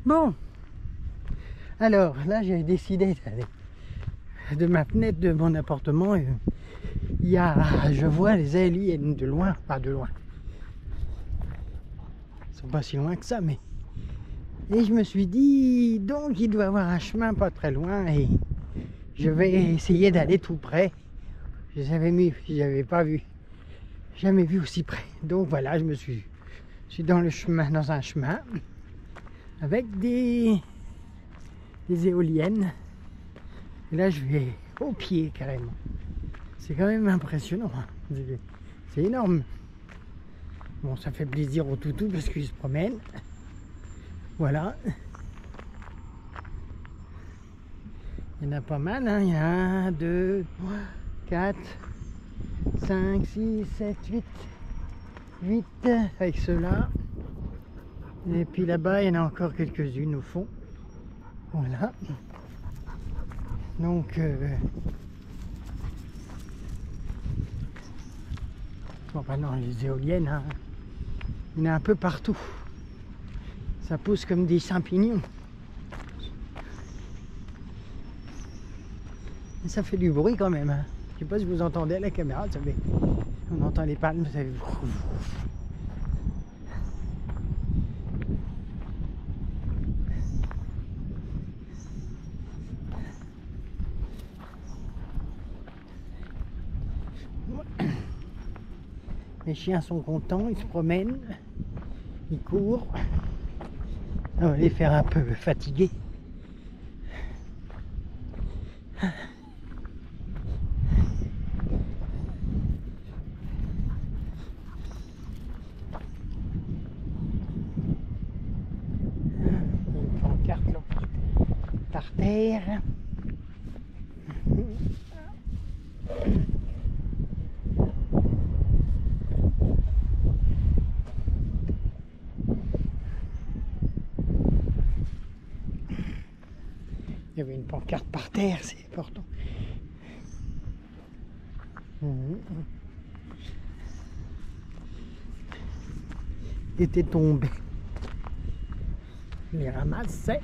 Bon, alors là j'ai décidé d'aller de ma fenêtre de mon appartement. Je vois les éoliennes de loin, pas de loin. Ils sont pas si loin que ça, mais... Et je me suis dit, donc il doit y avoir un chemin pas très loin et je vais essayer d'aller tout près. Je n'avais pas vu, jamais vu aussi près. Donc voilà, je suis dans un chemin avec des éoliennes. Et là, je vais au pied carrément. C'est quand même impressionnant. Hein. C'est énorme. Bon, ça fait plaisir au toutou parce qu'il se promène. Voilà. Il y en a pas mal. Hein. Il y a 1, 2, 3, 4, 5, 6, 7, 8 avec ceux-là. Et puis là-bas, il y en a encore quelques-unes au fond. Voilà. Donc, bon, bah non, les éoliennes, hein, il y en a un peu partout. Ça pousse comme des champignons. Et ça fait du bruit quand même. Hein. Je sais pas si vous entendez à la caméra, ça fait... On entend les palmes, ça fait... Les chiens sont contents, ils se promènent, ils courent. On va les faire un peu fatiguer. Une pancarte là, par terre. Il y avait une pancarte par terre, c'est important. Il était tombé. Il ramassait.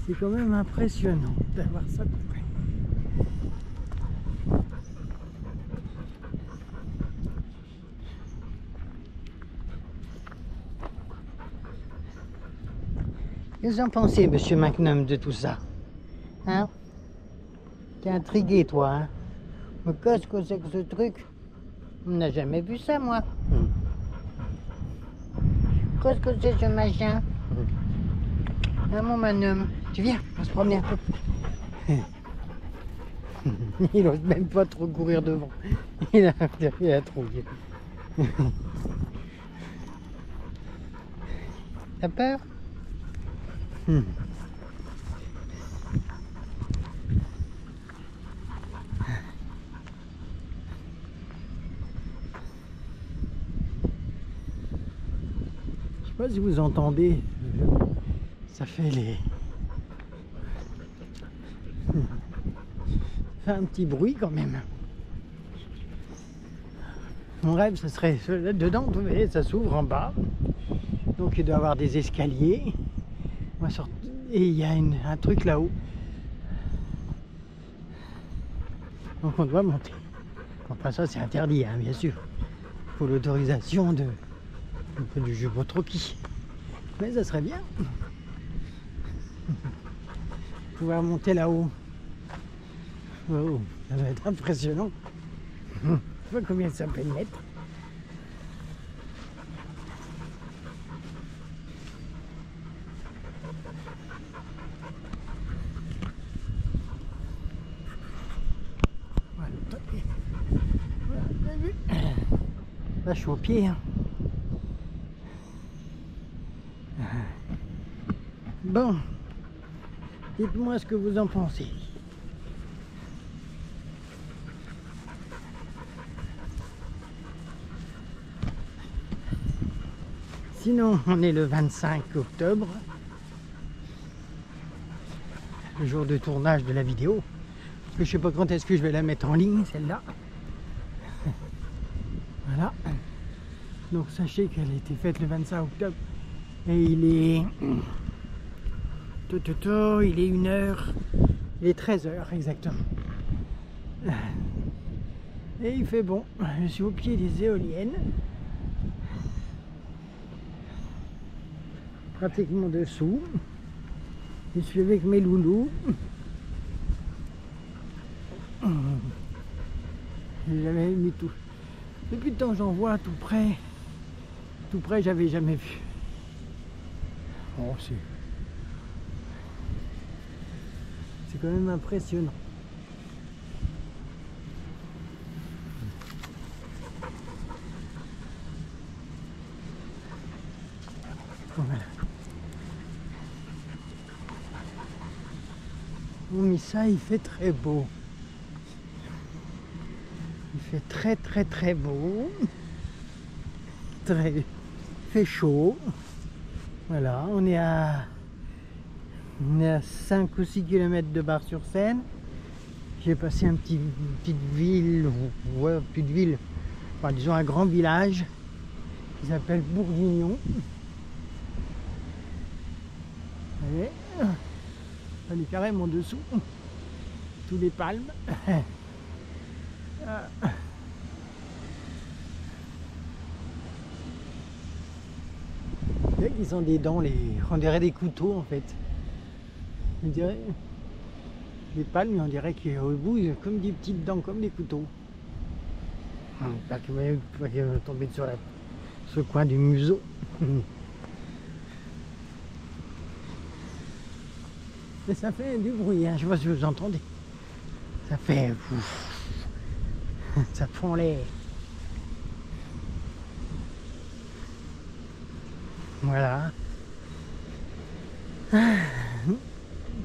C'est quand même impressionnant d'avoir ça de près. Qu'est-ce que vous en pensez, monsieur McNum, de tout ça? Hein? T'es intrigué, toi, hein? Mais qu'est-ce que c'est que ce truc? On n'a jamais vu ça, moi. Qu'est-ce que c'est ce machin? Hein, mon McNum? Tu viens, on va se promener un peu. Il n'ose même pas trop courir devant. Il a trop. T'as peur? Je sais pas si vous entendez, ça fait ça fait un petit bruit quand même. Mon rêve, ce serait dedans, vous voyez, ça s'ouvre en bas. Donc il doit y avoir des escaliers. Et il y a un truc là-haut. Donc on doit monter. Enfin ça c'est interdit, hein, bien sûr. Il faut l'autorisation du jeu votre qui. Mais ça serait bien. Pouvoir monter là-haut. Oh, ça va être impressionnant. Je sais pas combien ça peut mettre. Là, je suis au pied. Hein. Bon, dites-moi ce que vous en pensez. Sinon, on est le 25 octobre, le jour de tournage de la vidéo. Parce que je sais pas quand est-ce que je vais la mettre en ligne, celle-là. Voilà. Donc sachez qu'elle a été faite le 25 octobre. Et il est... il est 1h. Il est 13h exactement. Et il fait bon. Je suis au pied des éoliennes. Pratiquement dessous. Je suis avec mes loulous. J'ai jamais mis tout. Depuis le temps que j'en vois tout près j'avais jamais vu. Oh, c'est quand même impressionnant. Voilà. Oh, mais ça, il fait très beau. Il fait très beau. Il fait chaud. Voilà, on est à 5 ou 6 km de Bar-sur-Seine. J'ai passé une petite ville, ouais, petite ville, enfin, disons un grand village qui s'appelle Bourguignon. Allez, on est carrément dessous, tous les palmes. Ils ont des dents, on dirait des couteaux en fait. On dirait les palmes, on dirait qu'au bout, ils ont comme des petites dents, comme des couteaux. Pas que vous tombez sur ce coin du museau. Mais ça fait du bruit, hein. Je sais pas si vous entendez. Ça fait... Ça fond les... Voilà.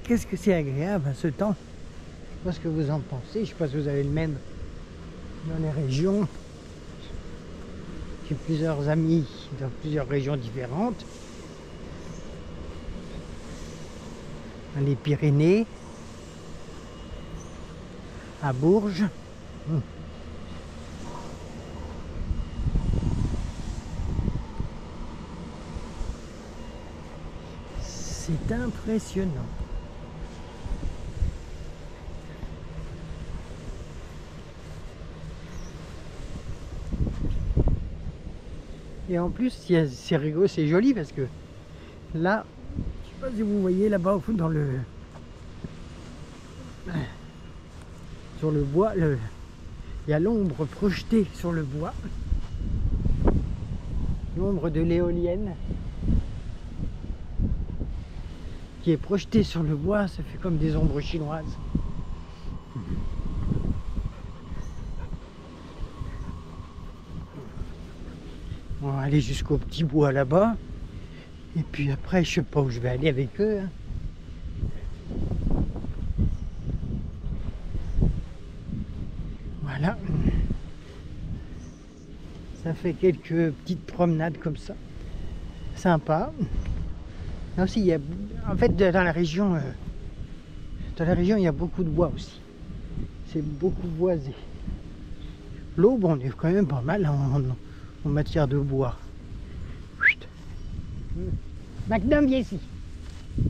Qu'est-ce que c'est agréable ce temps. Je sais pas ce que vous en pensez. Je sais pas si vous avez le même dans les régions. J'ai plusieurs amis dans plusieurs régions différentes. Dans les Pyrénées, à Bourges. C'est impressionnant. Et en plus, c'est rigolo, c'est joli parce que là, je sais pas si vous voyez là-bas au fond dans le... Sur le bois, il y a l'ombre projetée sur le bois. L'ombre de l'éolienne qui est projetée sur le bois, ça fait comme des ombres chinoises. On va aller jusqu'au petit bois là-bas. Et puis après, je sais pas où je vais aller avec eux. Hein. Voilà. Ça fait quelques petites promenades comme ça. Sympa. Là aussi, il y a, en fait, dans la région, il y a beaucoup de bois aussi. C'est beaucoup boisé. L'Aube, on est quand même pas mal en matière de bois. Chut. Magnum, viens ici.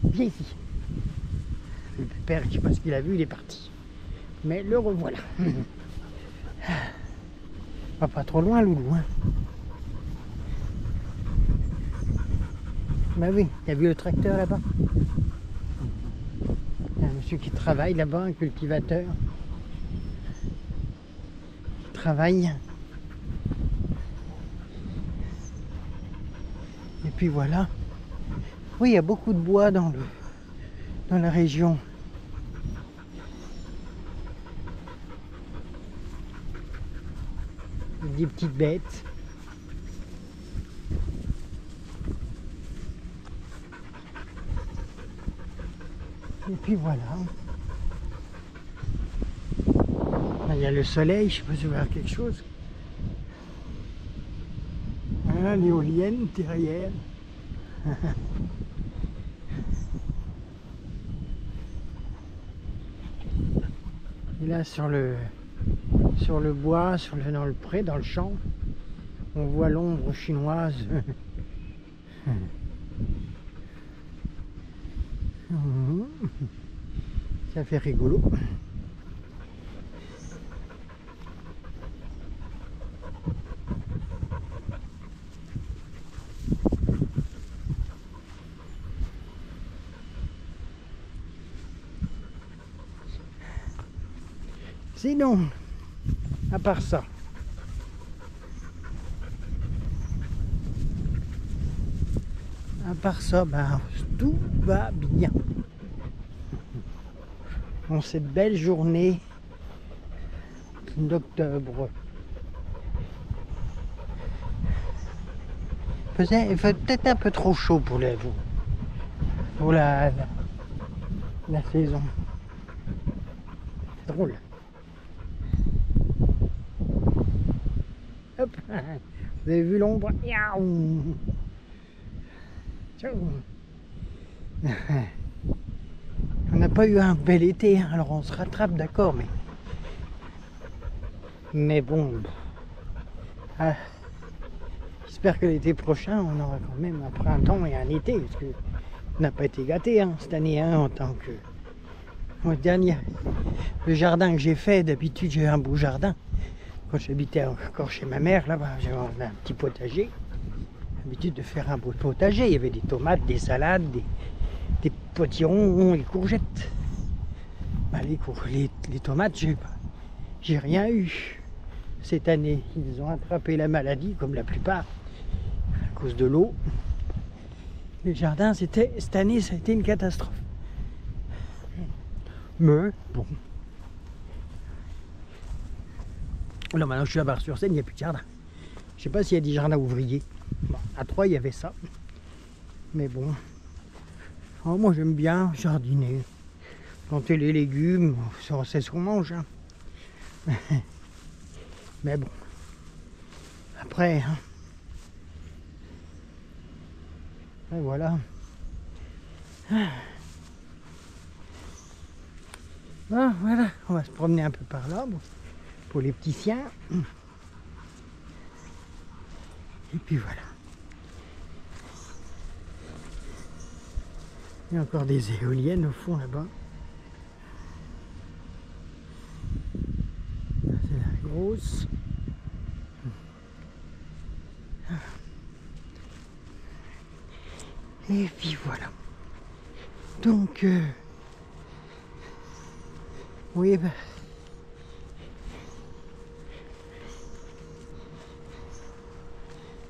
Viens ici. Le père, je sais pas ce qu'il a vu, il est parti. Mais le revoilà. Pas trop loin, Loulou. Hein. Bah oui, il y a vu le tracteur là-bas. Il y a un monsieur qui travaille là-bas, un cultivateur. Il travaille. Et puis voilà. Oui, il y a beaucoup de bois dans la région. Des petites bêtes. Et puis voilà. Il y a le soleil, je sais pas si vous voyez quelque chose. Voilà l'éolienne derrière. Et là sur le bois, dans le pré, dans le champ, on voit l'ombre chinoise. Ça fait rigolo. Sinon, à part ça, ben, tout va bien. En cette belle journée d'octobre. Il fait peut-être un peu trop chaud pour la saison. C'est drôle. Hop. Vous avez vu l'ombre? On n'a pas eu un bel été, hein, alors on se rattrape, d'accord, mais bon, j'espère que l'été prochain on aura quand même un printemps et un été, parce que on n'a pas été gâté, hein, cette année, hein, en tant que le jardin que j'ai fait. D'habitude j'ai un beau jardin quand j'habitais encore chez ma mère, là-bas j'avais un petit potager, l'habitude de faire un beau potager. Il y avait des tomates, des salades, des potirons, des courgettes. Bah, les tomates, j'ai rien eu cette année. Ils ont attrapé la maladie comme la plupart à cause de l'eau. Les jardins, cette année, ça a été une catastrophe. Mais bon. Là maintenant je suis à Bar-sur-Seine, il n'y a plus de jardin. Je sais pas s'il y a des jardins ouvriers. Bon, à Troyes il y avait ça. Mais bon. Oh, moi j'aime bien jardiner. Planter les légumes, c'est ce qu'on mange. Hein. Mais bon. Après. Hein. Et voilà. Bon, voilà, on va se promener un peu par là. Bon. Pour les petits siens. Et puis voilà. Il y a encore des éoliennes au fond là-bas. C'est la grosse. Et puis voilà. Donc, oui, bah,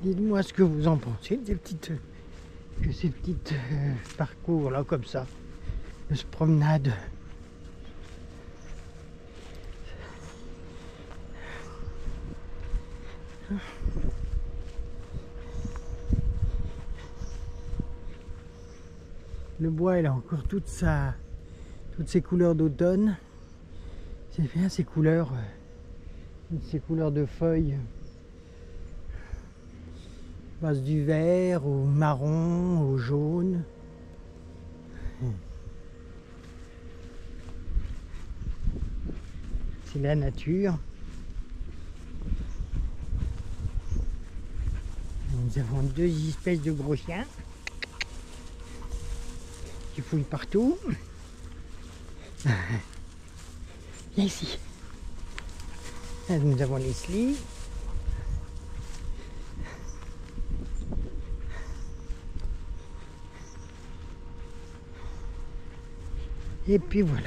dites-moi ce que vous en pensez de ces petites parcours là comme ça, de se promenade. Le bois il a encore toutes ces couleurs d'automne. C'est bien ces couleurs de feuilles. Passe du vert au marron, au jaune. C'est la nature. Nous avons deux espèces de gros chiens qui fouillent partout. Viens ici. Là, nous avons Leslie. Et puis voilà.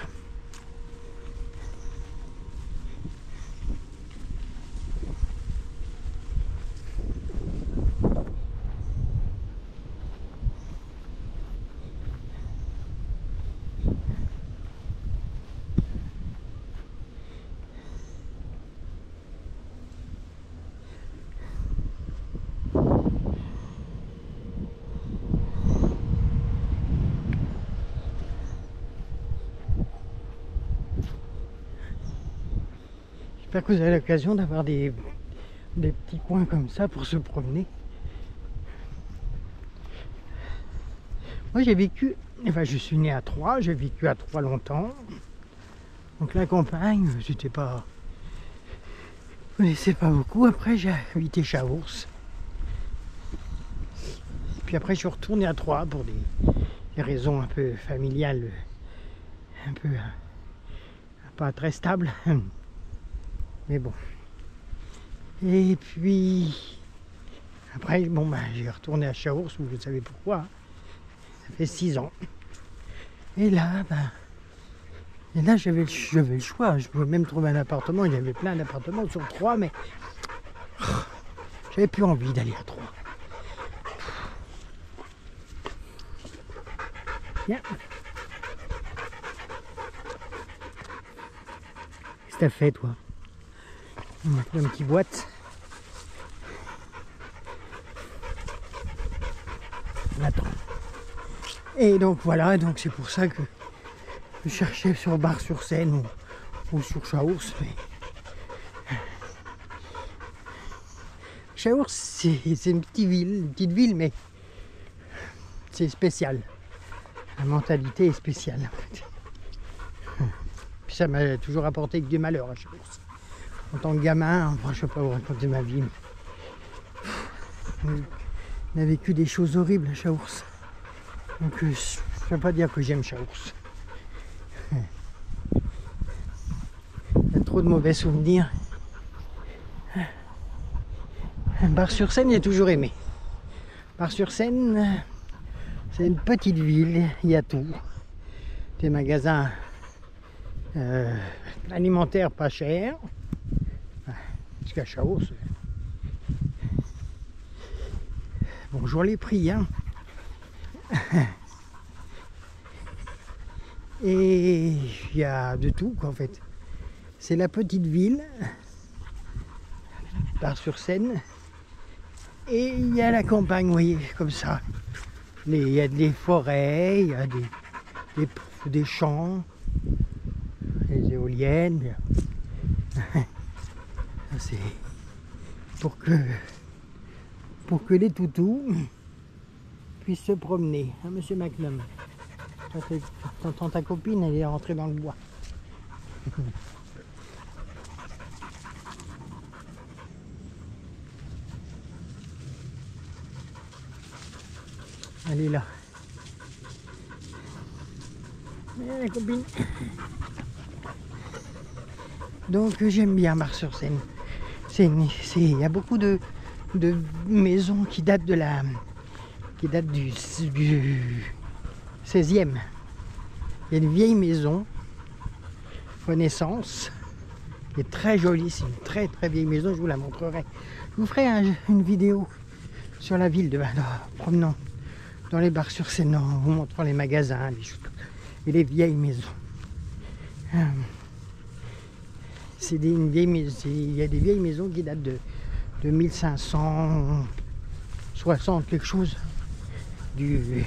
J'espère que vous avez l'occasion d'avoir des petits coins comme ça pour se promener. Moi j'ai vécu, enfin je suis né à Troyes, j'ai vécu à Troyes longtemps. Donc la campagne, c'était pas... Je connaissais pas beaucoup. Après j'ai habité Chaours. Puis après je suis retourné à Troyes pour des raisons un peu familiales, un peu pas très stables. Mais bon. Et puis après, bon bah j'ai retourné à Chaours, vous savez pourquoi. Ça fait 6 ans. Et là, j'avais le choix. Je pouvais même trouver un appartement. Il y avait plein d'appartements sur Troyes, mais j'avais plus envie d'aller à Troyes. Bien. Qu'est-ce que t'as fait, toi? On a pris une petite boîte. Attends. Et donc voilà, donc c'est pour ça que je cherchais sur Bar-sur-Seine ou sur Chaours. Mais... Chaours, c'est une petite ville, mais c'est spécial. La mentalité est spéciale en fait. Puis ça m'a toujours apporté que du malheur à Chaours. En tant que gamin, enfin, je ne vais pas vous raconter ma vie, mais on a vécu des choses horribles à Chaours. Donc je ne peux pas dire que j'aime Chaours. Il y a trop de mauvais souvenirs. Bar-sur-Seine, j'ai toujours aimé. Bar-sur-Seine, c'est une petite ville, il y a tout. Des magasins alimentaires pas chers. Parce qu'à Chaours, bonjour les prix, hein. Et il y a de tout, quoi, en fait. C'est la petite ville, Bar-sur-Seine, et il y a la campagne, vous voyez, comme ça. Il y a des forêts, il y a des champs, des éoliennes. C'est pour que les toutous puissent se promener, hein, monsieur McNum. T'entends ta copine, elle est rentrée dans le bois. Elle est là. Et la copine. Donc j'aime bien Bar-sur-Seine. Il y a beaucoup de maisons qui datent du 16e. Il y a une vieille maison Renaissance qui est très jolie. C'est une très très vieille maison, je vous la montrerai. Je vous ferai une vidéo sur la ville de promenant dans les Bar-sur-Seine, en vous montrant les magasins, les choses et les vieilles maisons. Il y a des vieilles maisons qui datent de 1560 quelque chose du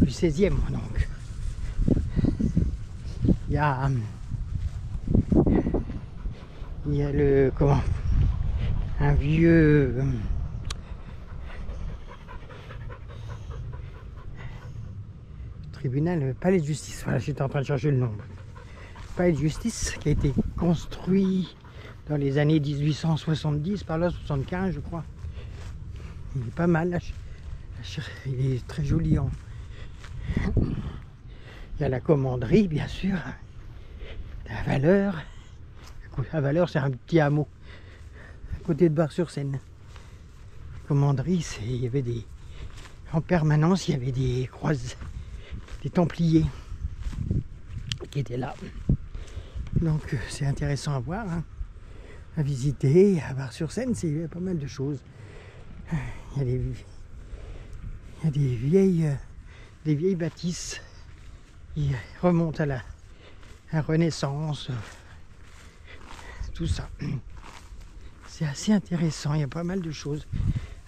16e, donc il y a un vieux tribunal, palais de justice, voilà, j'étais en train de chercher le nom. Palais de justice qui a été construit dans les années 1870, par là 75 je crois. Il est pas mal, il est très joli. Il y a la commanderie bien sûr, la Valeur. La Valeur c'est un petit hameau à côté de Bar-sur-Seine. La commanderie, il y avait en permanence il y avait des Templiers qui étaient là. Donc c'est intéressant à voir, hein, à visiter. À Bar-sur-Seine, il y a pas mal de choses. Il y a des vieilles bâtisses qui remontent à la Renaissance. Tout ça. C'est assez intéressant, il y a pas mal de choses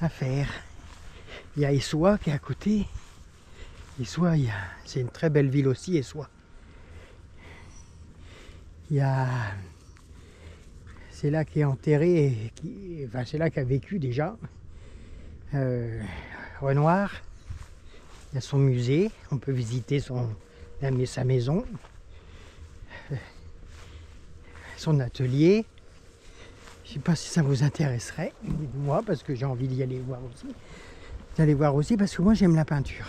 à faire. Il y a Essoy qui est à côté. Essoy, c'est une très belle ville aussi, Essoy. C'est là qu'est enterré, c'est là qu'a vécu déjà Renoir. Il y a son musée, on peut visiter sa maison, son atelier. Je ne sais pas si ça vous intéresserait, dites-moi, parce que j'ai envie d'y aller voir aussi. D'aller voir aussi parce que moi j'aime la peinture.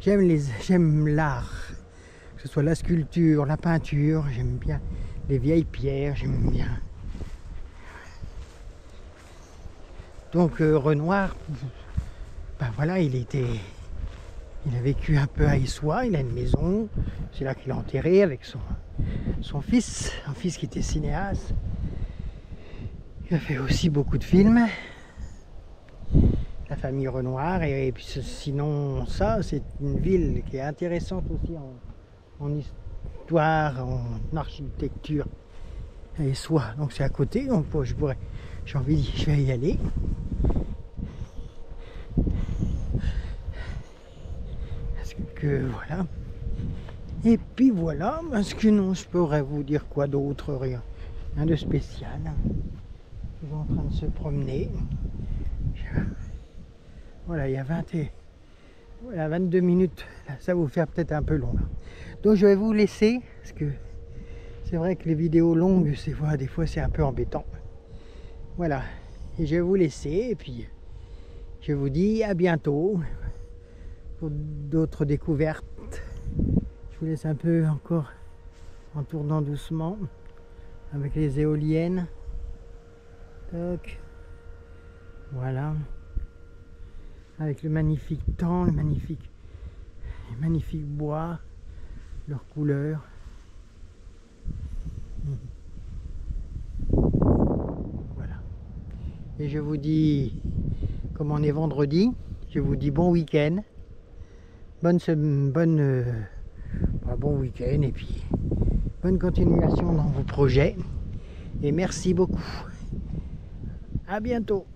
J'aime l'art, que ce soit la sculpture, la peinture, j'aime bien les vieilles pierres, j'aime bien. Donc Renoir, ben voilà, il a vécu un peu à Issoire, il a une maison, c'est là qu'il est enterré avec son fils, un fils qui était cinéaste. Il a fait aussi beaucoup de films, la famille Renoir, et puis sinon ça, c'est une ville qui est intéressante aussi en histoire, en architecture, à Issoire, donc c'est à côté, donc je vais y aller. Voilà. Et puis voilà, parce que non, je pourrais vous dire quoi d'autre, rien de spécial. Ils sont en train de se promener. Voilà, il y a 22 minutes, là, ça va vous faire peut-être un peu long. Là. Donc je vais vous laisser, parce que c'est vrai que les vidéos longues, des fois c'est un peu embêtant. Voilà, et je vais vous laisser, et puis je vous dis à bientôt pour d'autres découvertes. Je vous laisse un peu encore en tournant doucement avec les éoliennes. Toc. Voilà. Avec le magnifique temps, les magnifiques bois, leurs couleurs. Voilà. Et je vous dis, comme on est vendredi, je vous dis bon week-end. Bon week-end et puis bonne continuation dans vos projets. Et merci beaucoup. À bientôt.